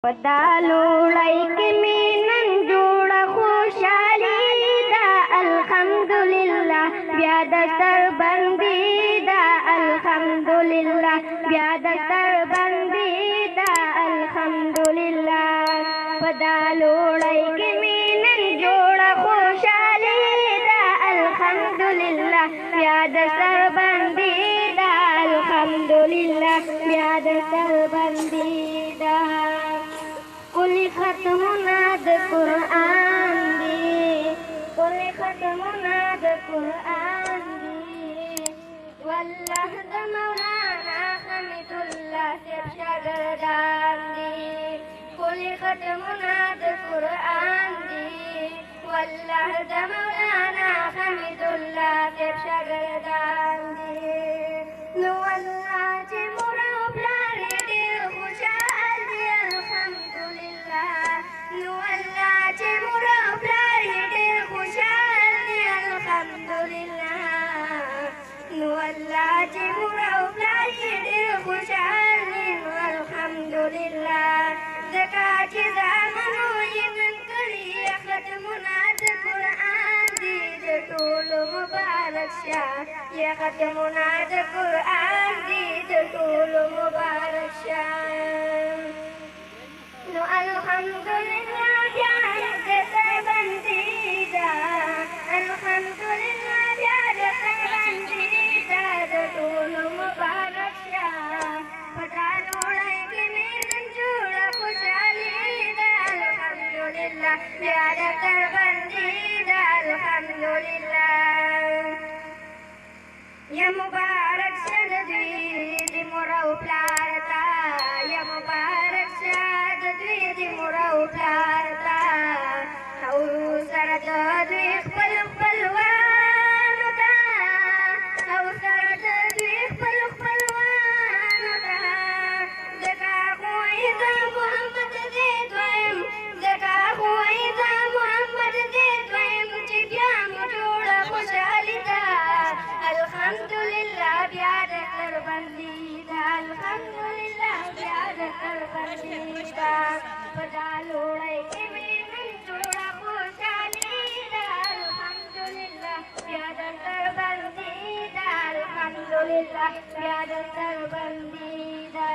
ودالوړی کې مې نن جوړه خوشحالي ده الحمدلله بیا د سر بندي ده الحمدلله بیا د سر بندي ده الحمدلله ودالوړی کې مې نن جوړه خوشحالي ده الحمدلله بیا د سر بندي ده الحمدلله بیا د سر بندي ده کلی ختمونه د قرآن دی کلی ختمونه د قرآن دی والله د مولانا حمید الله صاحب شاګردان دي کلی ختمونه د قرآن دی والله د مولانا حمید الله صاحب شاګردان دي نو الله چې مور او پلار یې ډېر خوشحال دي الحمدلله نو الله چې مور او پلار یې ډېر خوشحال دي الحمدلله نو الله چې مور او پلار یې ډېر خوشحال دي نو الحمدلله ځکه چې زامنو یې نن کړي ختمونه د قرآن دي د ټولو مبارک شه یا ختمونه د قرآن دي د ټولو مبارک شه نو الحمدلله بیا د سر بندي ده الحمدلله بیا د سر بندي ده د ټولو مبارک شه په دا لوړی کې مې نن جوړه خوشحالي ده الحمدلله بیا د سر بندي ده الحمدلله یا مبارک شه د دوی د مور او پلار ته یا مبارک شه د دوی د مور او پلار ته او سره د دوی خپل خپلوانو ته او سره د دوی خپل خپلوانو ته ځکه خوی د محمد دې دویم ځکه خوی د محمد دې دویم چې بیا مو جوړه خوشحالي ده الحمدلله بیا د سر بندي ده الحمدلله بیا د سر بندي ده په دا لوړی کې مې نن جوړه خوشحالي ده الحمدلله بیا د سر بندي ده الحمدلله بیا د سر بندي ده